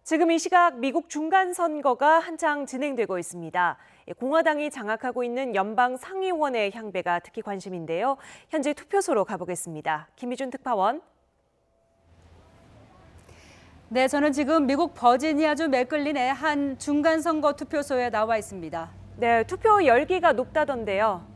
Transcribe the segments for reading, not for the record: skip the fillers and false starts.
지금 이 시각 미국 중간선거가 한창 진행되고 있습니다. 공화당이 장악하고 있는 연방 상위원회 향배가 특히 관심인데요. 현재 투표소로 가보겠습니다. 김희준 특파원. 네, 저는 지금 미국 버지니아주 맥클린의 한 중간선거 투표소에 나와 있습니다. 네, 투표 열기가 높다던데요.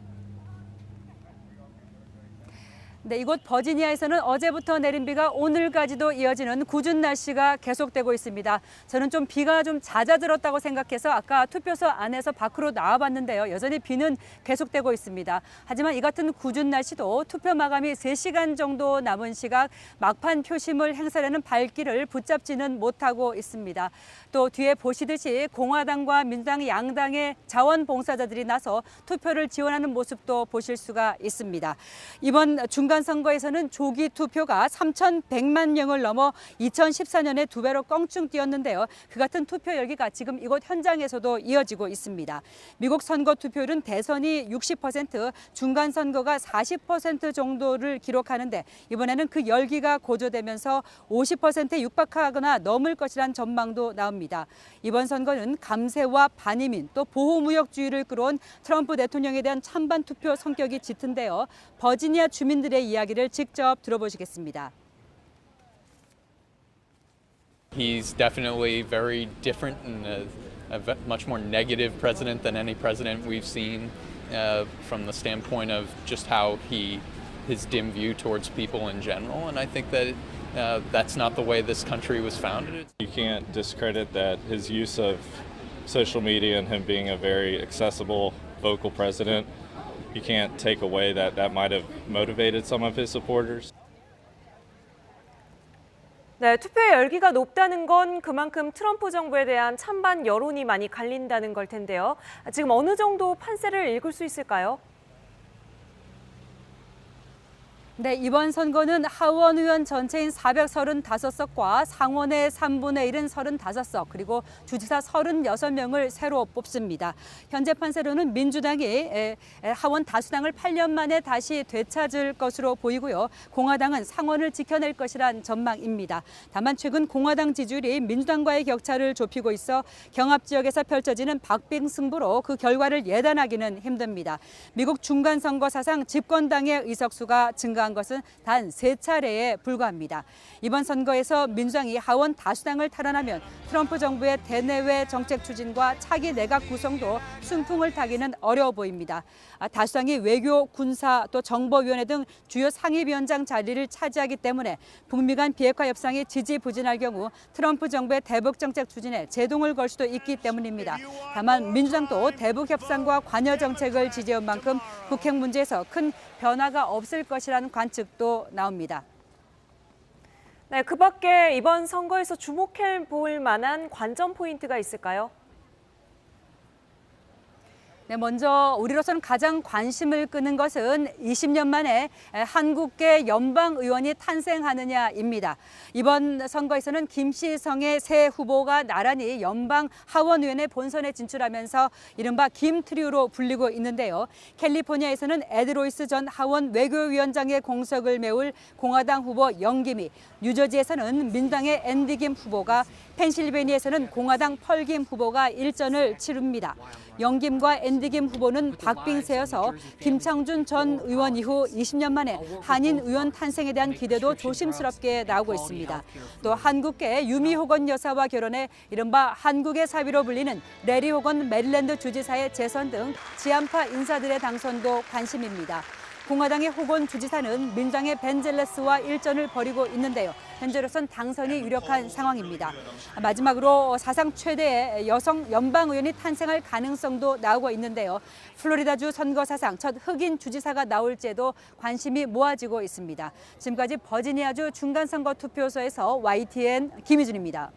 네, 이곳 버지니아에서는 어제부터 내린 비가 오늘까지도 이어지는 궂은 날씨가 계속되고 있습니다. 저는 비가 좀 잦아들었다고 생각해서 아까 투표소 안에서 밖으로 나와봤는데요. 여전히 비는 계속되고 있습니다. 하지만 이 같은 궂은 날씨도 투표 마감이 3시간 정도 남은 시각 막판 표심을 행사하는 발길을 붙잡지는 못하고 있습니다. 또 뒤에 보시듯이 공화당과 민주당 양당의 자원봉사자들이 나서 투표를 지원하는 모습도 보실 수가 있습니다. 이번 중간선거에서는 조기 투표가 3,100만 명을 넘어 2014년에 2배로 껑충 뛰었는데요. 그 같은 투표 열기가 지금 이곳 현장에서도 이어지고 있습니다. 미국 선거 투표율은 대선이 60%, 중간선거가 40% 정도를 기록하는데 이번에는 그 열기가 고조되면서 50%에 육박하거나 넘을 것이란 전망도 나옵니다. 이번 선거는 감세와 반이민 또 보호무역주의를 끌어온 트럼프 대통령에 대한 찬반 투표 성격이 짙은데요. 버지니아 주민들의 이야기를 직접 들어보시겠습니다. He's definitely very different and a much more negative president than any president we've seen from the standpoint of just how his dim view towards people in general. And I think that that's not the way this country was founded. You can't discredit that his use of social media and him being a very accessible, vocal president. You can't take away that might have motivated some of his supporters. 네, 투표의 열기가 높다는 건 그만큼 트럼프 정부에 대한 찬반 여론이 많이 갈린다는 걸 텐데요. 지금 어느 정도 판세를 읽을 수 있을까요? 네, 이번 선거는 하원 의원 전체인 435석과 상원의 3분의 1은 35석, 그리고 주지사 36명을 새로 뽑습니다. 현재 판세로는 민주당이 하원 다수당을 8년 만에 다시 되찾을 것으로 보이고요. 공화당은 상원을 지켜낼 것이란 전망입니다. 다만 최근 공화당 지지율이 민주당과의 격차를 좁히고 있어 경합 지역에서 펼쳐지는 박빙 승부로 그 결과를 예단하기는 힘듭니다. 미국 중간선거 사상 집권당의 의석수가 증가한 것은 단 3차례에 불과합니다. 이번 선거에서 민주당이 하원 다수당을 탈환하면 트럼프 정부의 대내외 정책 추진과 차기 내각 구성도 순풍을 타기는 어려워 보입니다. 다수당이 외교, 군사, 또 정보위원회 등 주요 상임위원장 자리를 차지하기 때문에 북미 간 비핵화 협상이 지지부진할 경우 트럼프 정부의 대북 정책 추진에 제동을 걸 수도 있기 때문입니다. 다만 민주당도 대북 협상과 관여 정책을 지지해온 만큼 북핵 문제에서 큰 변화가 없을 것이라는 관측도 나옵니다. 네, 그 밖에 이번 선거에서 주목해 볼 만한 관전 포인트가 있을까요? 네, 먼저 우리로서는 가장 관심을 끄는 것은 20년 만에 한국계 연방의원이 탄생하느냐입니다. 이번 선거에서는 김시성의 새 후보가 나란히 연방 하원의원의 본선에 진출하면서 이른바 김트리오로 불리고 있는데요. 캘리포니아에서는 에드 로이스 전 하원 외교위원장의 공석을 메울 공화당 후보 영김이, 뉴저지에서는 민주당의 앤디 김 후보가, 펜실베니아에서는 공화당 펄 김 후보가 일전을 치릅니다. 영김과 앤디 김 후보는 박빙세여서 김창준 전 의원 이후 20년 만에 한인 의원 탄생에 대한 기대도 조심스럽게 나오고 있습니다. 또 한국계 유미 호건 여사와 결혼해 이른바 한국의 사위로 불리는 레리 호건 메릴랜드 주지사의 재선 등 지한파 인사들의 당선도 관심입니다. 공화당의 호건 주지사는 민주당의 벤 젤레스와 일전을 벌이고 있는데요. 현재로선 당선이 유력한 상황입니다. 마지막으로 사상 최대의 여성 연방의원이 탄생할 가능성도 나오고 있는데요. 플로리다주 선거 사상 첫 흑인 주지사가 나올지에도 관심이 모아지고 있습니다. 지금까지 버지니아주 중간선거 투표소에서 YTN 김희준입니다.